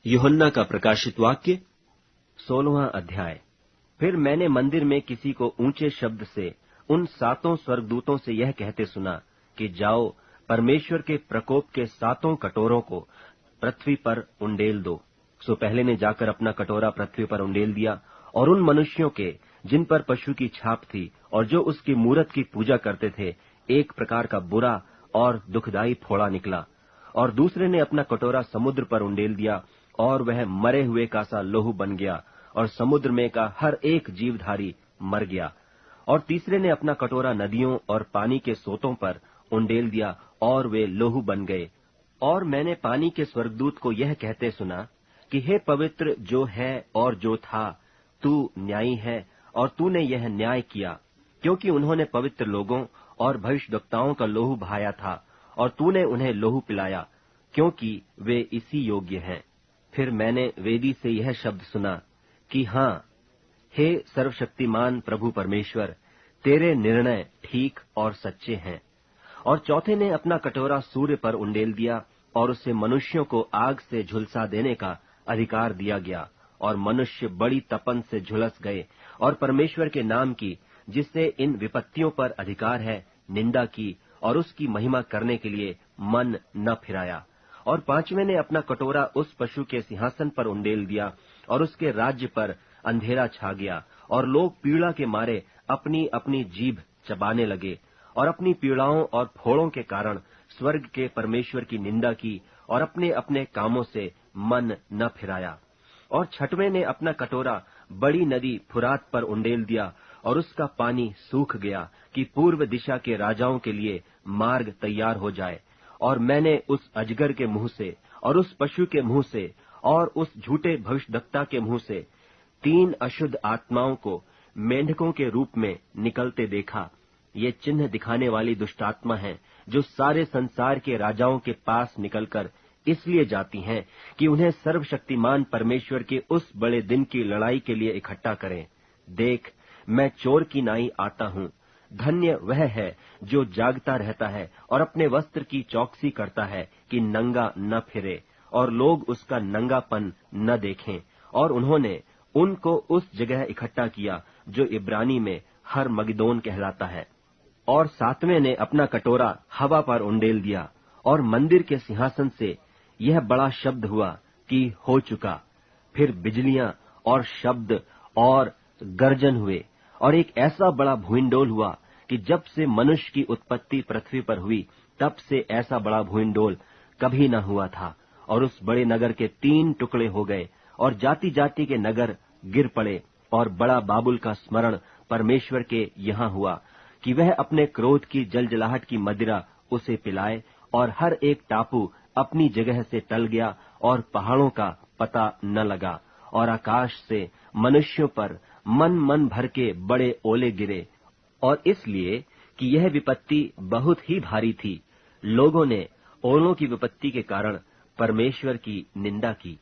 यूहन्ना का प्रकाशित वाक्य 16वां अध्याय। फिर मैंने मंदिर में किसी को ऊंचे शब्द से उन 7 स्वर्गदूतों से यह कहते सुना कि जाओ, परमेश्वर के प्रकोप के 7 कटोरों को पृथ्वी पर उंडेल दो। सो पहले ने जाकर अपना कटोरा पृथ्वी पर उंडेल दिया, और उन मनुष्यों के जिन पर पशु की छाप थी और जो उसकी मूरत की पूजा करते थे, एक प्रकार का बुरा और दुखदाई फोड़ा निकला। और दूसरे ने अपना कटोरा समुद्र पर उंडेल दिया, और वह मरे हुए का सा लोहू बन गया, और समुद्र में का हर एक जीवधारी मर गया। और तीसरे ने अपना कटोरा नदियों और पानी के सोतों पर उंडेल दिया, और वे लोहू बन गए। और मैंने पानी के स्वर्गदूत को यह कहते सुना कि हे पवित्र जो है और जो था, तू न्यायी है, और तूने यह न्याय किया, क्योंकि उन्होंने पवित्र लोगों और भविष्यद्वक्ताओं का लोहू बहाया था, और तूने उन्हें लोहू पिलाया, क्योंकि वे इसी योग्य हैं। फिर मैंने वेदी से यह शब्द सुना कि हाँ, हे सर्वशक्तिमान प्रभु परमेश्वर, तेरे निर्णय ठीक और सच्चे हैं। और चौथे ने अपना कटोरा सूर्य पर उंडेल दिया, और उससे मनुष्यों को आग से झुलसा देने का अधिकार दिया गया, और मनुष्य बड़ी तपन से झुलस गए, और परमेश्वर के नाम की, जिससे इन विपत्तियों पर अधिकार है, निंदा की, और उसकी महिमा करने के लिए मन न फिराया। और पांचवें ने अपना कटोरा उस पशु के सिंहासन पर उंडेल दिया, और उसके राज्य पर अंधेरा छा गया, और लोग पीड़ा के मारे अपनी अपनी जीभ चबाने लगे, और अपनी पीड़ाओं और फोड़ों के कारण स्वर्ग के परमेश्वर की निंदा की, और अपने अपने कामों से मन न फिराया। और छठवें ने अपना कटोरा बड़ी नदी फुरात पर उंडेल दिया, और उसका पानी सूख गया कि पूर्व दिशा के राजाओं के लिए मार्ग तैयार हो जाए। और मैंने उस अजगर के मुंह से और उस पशु के मुंह से और उस झूठे भविष्यद्वक्ता के मुंह से 3 अशुद्ध आत्माओं को मेंढकों के रूप में निकलते देखा। ये चिन्ह दिखाने वाली दुष्टात्मा हैं, जो सारे संसार के राजाओं के पास निकलकर इसलिए जाती हैं कि उन्हें सर्वशक्तिमान परमेश्वर के उस बड़े दिन की लड़ाई के लिए इकट्ठा करें। देख, मैं चोर की नाई आता हूँ। धन्य वह है जो जागता रहता है और अपने वस्त्र की चौकसी करता है कि नंगा न फिरे, और लोग उसका नंगापन न देखें। और उन्होंने उनको उस जगह इकट्ठा किया जो इब्रानी में हर मगिदोन कहलाता है। और 7वें ने अपना कटोरा हवा पर उंडेल दिया, और मंदिर के सिंहासन से यह बड़ा शब्द हुआ कि हो चुका। फिर बिजलियां और शब्द और गर्जन हुए, और एक ऐसा बड़ा भूइंडोल हुआ कि जब से मनुष्य की उत्पत्ति पृथ्वी पर हुई, तब से ऐसा बड़ा भूइंडोल कभी न हुआ था। और उस बड़े नगर के 3 टुकड़े हो गए, और जाति जाति के नगर गिर पड़े। और बड़ा बाबुल का स्मरण परमेश्वर के यहाँ हुआ कि वह अपने क्रोध की जलजलाहट की मदिरा उसे पिलाए, और हर एक टापू अपनी जगह से टल गया, और पहाड़ों का पता न लगा। और आकाश से मनुष्यों पर मन मन भर के बड़े ओले गिरे। और इसलिए कि यह विपत्ति बहुत ही भारी थी, लोगों ने ओलों की विपत्ति के कारण परमेश्वर की निंदा की।